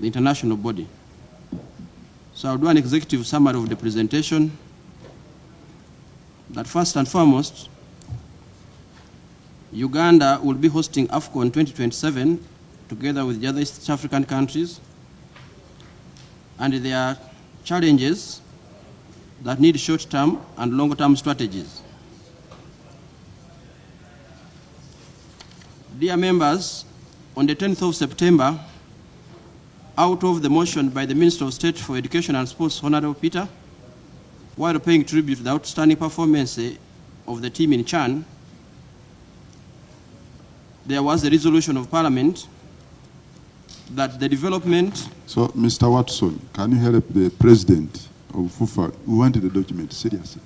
the international body. So I'll do an executive summary of the presentation. That first and foremost, Uganda will be hosting AFCON 2027 together with the other East African countries, and there are challenges that need short-term and long-term strategies. Dear members, on the 10th of September, out of the motion by the Minister of State for Education and Sports, Honorable Peter, while paying tribute to the outstanding performance of the team in Chan, there was a resolution of Parliament that the development... So, Mr. Watson, can you help the President of FUFA who wanted the document seriously?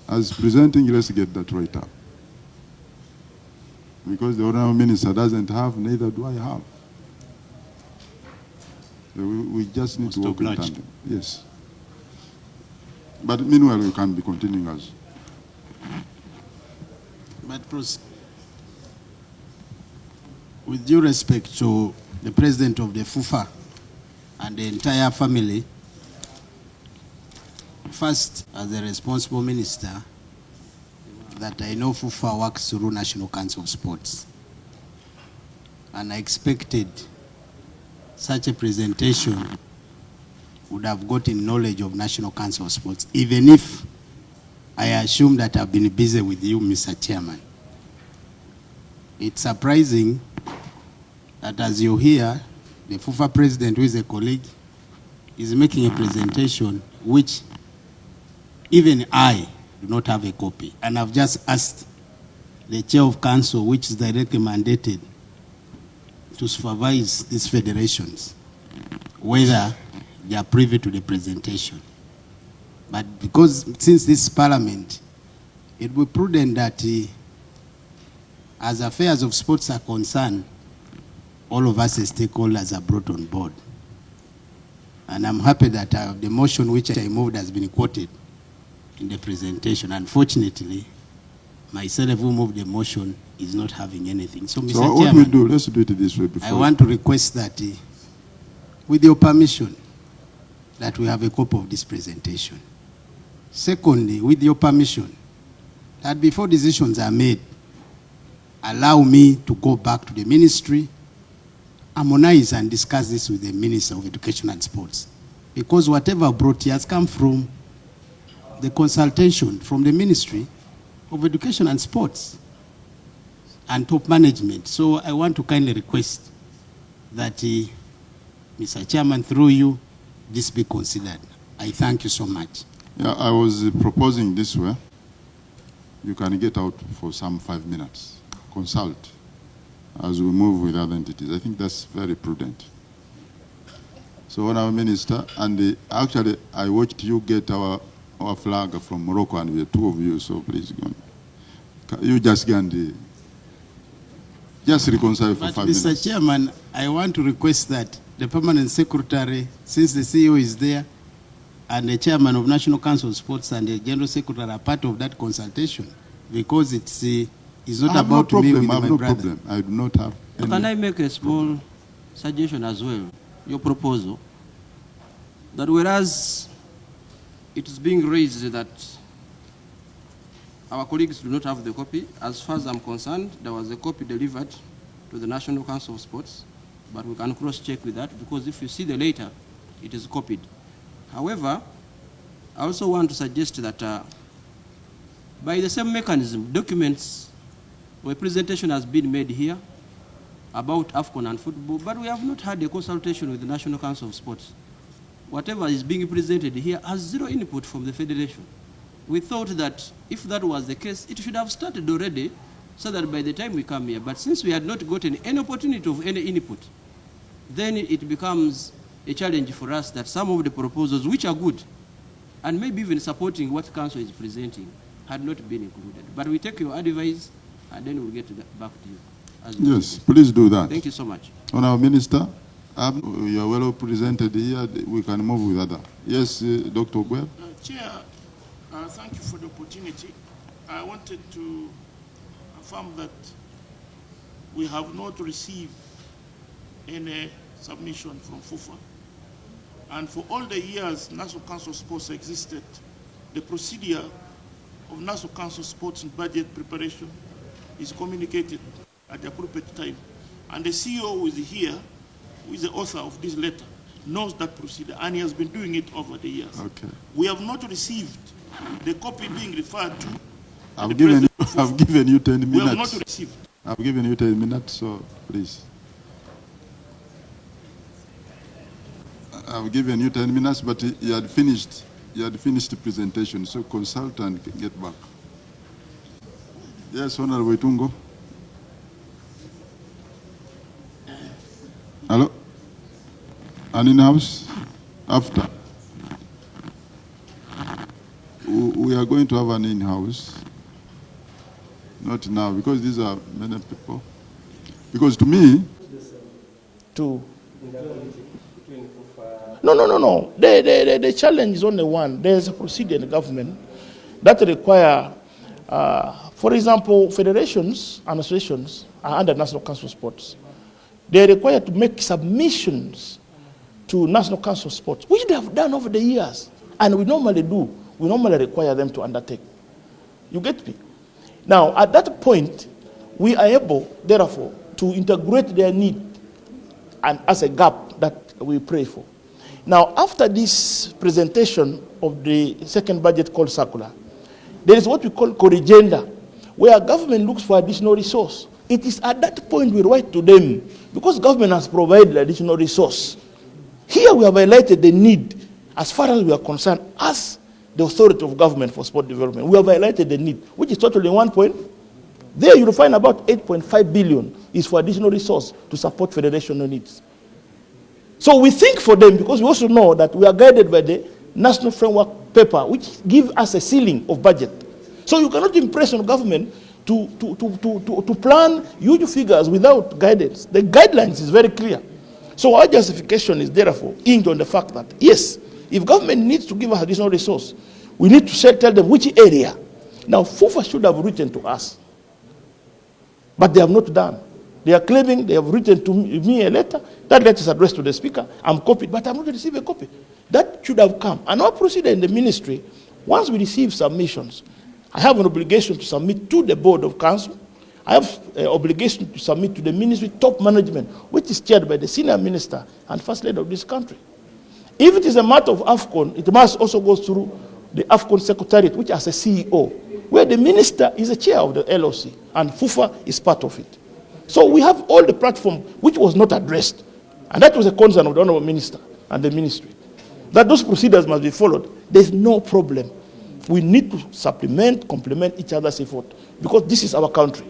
As presenting, let's get that right up. Because the Honourable Minister doesn't have, neither do I have. We just need to work in tandem. Yes. But meanwhile, we can be continuing as. But with due respect to the President of the FUFA and the entire family, first, as a responsible minister, that I know FUFA works through National Council of Sports. And I expected such a presentation would have gotten knowledge of National Council of Sports, even if I assume that I've been busy with you, Mr. Chairman. It's surprising that as you hear, the FUFA president, who is a colleague, is making a presentation which even I do not have a copy. And I've just asked the chair of council, which is directly mandated to supervise these federations, whether they are privy to the presentation. But because since this parliament, it would be prudent that as affairs of sports are concerned, all of us as stakeholders are brought on board. And I'm happy that the motion which I moved has been quoted in the presentation. Unfortunately, myself who moved the motion is not having anything. So, Mr. So what we do, let's do it this way before. I want to request that, with your permission, that we have a copy of this presentation. Secondly, with your permission, that before decisions are made, allow me to go back to the ministry, harmonize and discuss this with the Minister of Education and Sports. Because whatever brought here has come from the consultation from the Ministry of Education and Sports and top management. So I want to kindly request that, Mr. Chairman, through you, this be considered. I thank you so much. Yeah, I was proposing this way. You can get out for some 5 minutes. Consult as we move with other entities. I think that's very prudent. So, Honourable Minister, and actually, I watched you get our flag from Morocco, and we are 2 of you, so please go on. You just go and just reconcile for 5 minutes. Mr. Chairman, I want to request that the permanent secretary, since the CEO is there, and the chairman of National Council of Sports and the general secretary are part of that consultation, because it's not about me with my brother. I do not have any. Can I make a small suggestion as well? Your proposal, that whereas it is being raised that our colleagues do not have the copy, as far as I'm concerned, there was a copy delivered to the National Council of Sports, but we can cross-check with that, because if you see the letter, it is copied. However, I also want to suggest that by the same mechanism, documents or a presentation has been made here about AFCON and football, but we have not had a consultation with the National Council of Sports. Whatever is being presented here has zero input from the Federation. We thought that if that was the case, it should have started already, so that by the time we come here, but since we had not gotten any opportunity of any input, then it becomes a challenge for us that some of the proposals, which are good, and maybe even supporting what Council is presenting, had not been included. But we take your advice, and then we'll get back to you. Yes, please do that. Thank you so much. Honourable Minister, you are well represented here. We can move with other. Yes, Dr. Ogwel. Chair, thank you for the opportunity. I wanted to affirm that we have not received any submission from FUFA. And for all the years National Council of Sports existed, the procedure of National Council of Sports and budget preparation is communicated at the appropriate time. And the CEO who is here, who is the author of this letter, knows that procedure, and he has been doing it over the years. Okay. We have not received the copy being referred to. I've given you 10 minutes. We have not received. I've given you 10 minutes, so please. I've given you 10 minutes, but you had finished the presentation, so consult and get back. Yes, Honorable Itungo. Hello? An in-house? After? We are going to have an in-house. Not now, because these are many people. Because to me... No. The challenge is only one. There's a procedure in the government that require, for example, federations and associations are under National Council of Sports. They are required to make submissions to National Council of Sports, which they have done over the years. And we normally do. We normally require them to undertake. You get me? Now, at that point, we are able, therefore, to integrate their need and as a gap that we pray for. Now, after this presentation of the second budget call circular, there is what we call corrigenda, where government looks for additional resource. It is at that point we write to them, because government has provided additional resource. Here we have highlighted the need, as far as we are concerned, as the authority of government for sport development. We have highlighted the need, which is totally 1 point. There you will find about 8.5 billion is for additional resource to support federational needs. So we think for them, because we also know that we are guided by the National Framework Paper, which gives us a ceiling of budget. So you cannot impress on government to plan huge figures without guidance. The guidelines is very clear. So our justification is therefore hinged on the fact that, yes, if government needs to give us additional resource, we need to tell them which area. Now, FUFA should have written to us, but they have not done. They are claiming they have written to me a letter. That letter is addressed to the speaker. I'm copied, but I'm not received a copy. That should have come. And our procedure in the ministry, once we receive submissions, I have an obligation to submit to the board of council. I have an obligation to submit to the ministry top management, which is chaired by the senior minister and first lady of this country. If it is a matter of AFCON, it must also go through the AFCON secretariat, which has a CEO, where the minister is the chair of the LOC, and FUFA is part of it. So we have all the platform which was not addressed. And that was a concern of the Honorable Minister and the ministry, that those procedures must be followed. There's no problem. We need to supplement, complement each other's effort, because this is our country.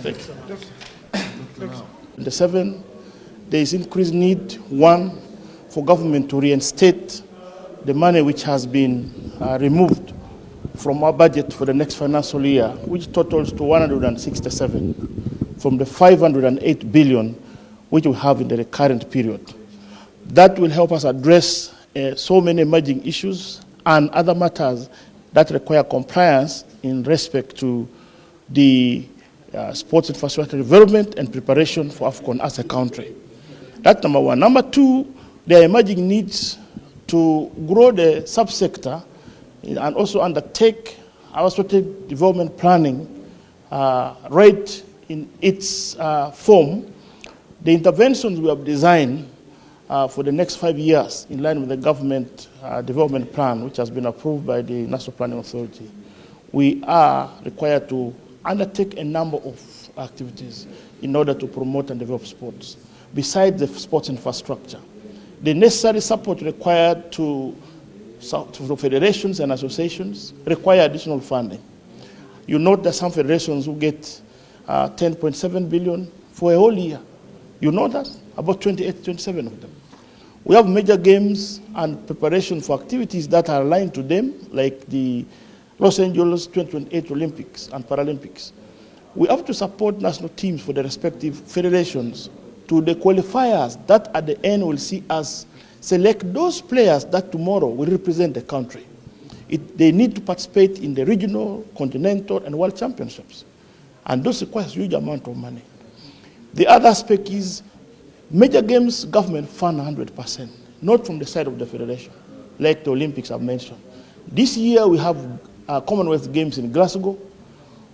Thank you. The 7, there is increased need, 1, for government to reinstate the money which has been removed from our budget for the next financial year, which totals to 167 from the 508 billion which we have in the current period. That will help us address so many emerging issues and other matters that require compliance in respect to the sports infrastructure development and preparation for AFCON as a country. That's number 1. Number 2, there are emerging needs to grow the subsector and also undertake our strategic development planning right in its form. The interventions we have designed for the next 5 years in line with the government development plan, which has been approved by the National Planning Authority, we are required to undertake a number of activities in order to promote and develop sports, besides the sports infrastructure. The necessary support required to federations and associations require additional funding. You note that some federations will get 10.7 billion for a whole year. You know that? About 28, 27 of them. We have major games and preparation for activities that are aligned to them, like the Los Angeles 2028 Olympics and Paralympics. We have to support national teams for the respective federations to the qualifiers that at the end will see us select those players that tomorrow will represent the country. They need to participate in the regional, continental, and world championships. And those require a huge amount of money. The other aspect is major games government fund 100%, not from the side of the federation, like the Olympics I've mentioned. This year we have Commonwealth Games in Glasgow,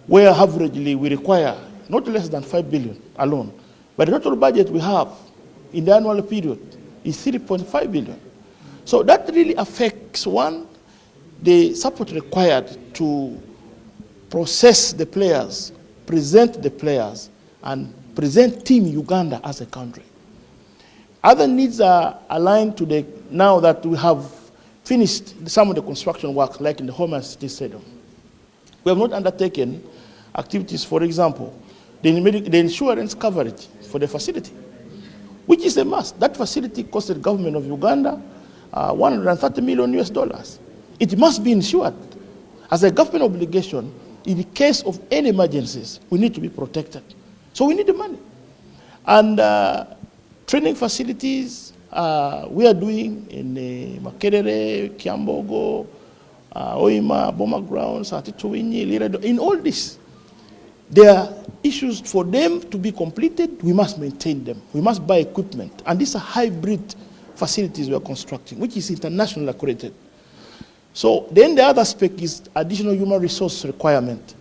where averagely we require not less than 5 billion alone. But the total budget we have in the annual period is 3.5 billion. So that really affects, one, the support required to process the players, present the players, and present Team Uganda as a country. Other needs are aligned to the, now that we have finished some of the construction work, like in the Homeland City Stadium. We have not undertaken activities, for example, the insurance coverage for the facility, which is a must. That facility costed the government of Uganda $130 million US. It must be insured. As a government obligation, in the case of any emergencies, we need to be protected. So we need the money. And training facilities, we are doing in Makerere, Kiambogo, Oima, Boma Grounds, Atituwinyi, Liredo. In all this, there are issues for them to be completed. We must maintain them. We must buy equipment. And these are hybrid facilities we are constructing, which is internationally accredited. So then the other aspect is additional human resource requirement.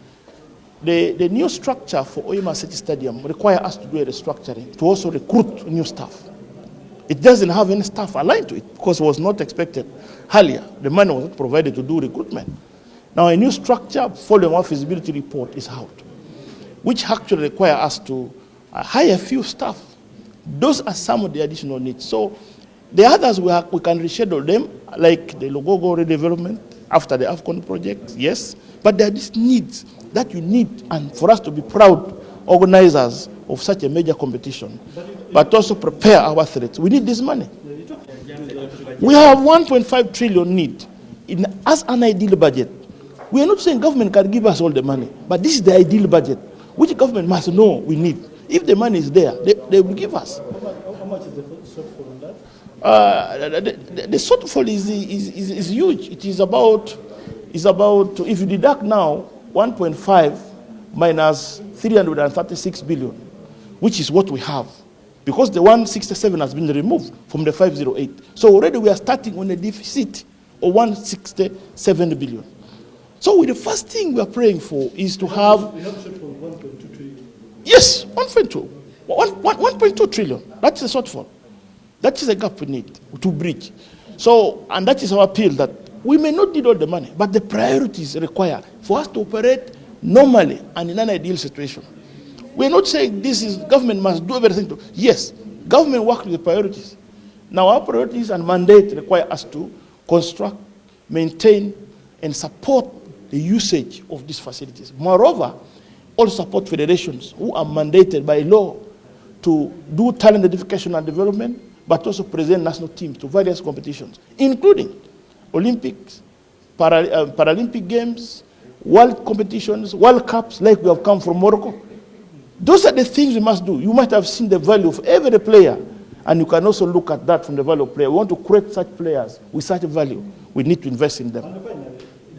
The new structure for Oima City Stadium requires us to do a restructuring to also recruit new staff. It doesn't have any staff aligned to it because it was not expected earlier. The money was not provided to do recruitment. Now a new structure following our feasibility report is out, which actually require us to hire a few staff. Those are some of the additional needs. So the others we can reschedule them, like the Magogo redevelopment after the AFCON project, yes. But there are these needs that you need, and for us to be proud organizers of such a major competition, but also prepare our athletes. We need this money. We have 1.5 trillion need as an ideal budget. We are not saying government can give us all the money, but this is the ideal budget, which government must know we need. If the money is there, they will give us. How much is the shortfall on that? The shortfall is huge. It is about, if you deduct now 1.5 minus 336 billion, which is what we have, because the 167 has been removed from the 508. So already we are starting on a deficit of 167 billion. So the first thing we are praying for is to have... We have shortfall 1.2 trillion. Yes, 1.2 trillion. That's a shortfall. That is a gap we need to bridge. So, and that is our appeal, that we may not need all the money, but the priorities require for us to operate normally and in an ideal situation. We're not saying this is government must do everything. Yes, government works with the priorities. Now our priorities and mandate require us to construct, maintain, and support the usage of these facilities. Moreover, also support federations who are mandated by law to do talent identification and development, but also present national teams to various competitions, including Olympics, Paralympic Games, World competitions, World Cups, like we have come from Morocco. Those are the things we must do. You might have seen the value of every player, and you can also look at that from the value of player. We want to create such players with such a value. We need to invest in them.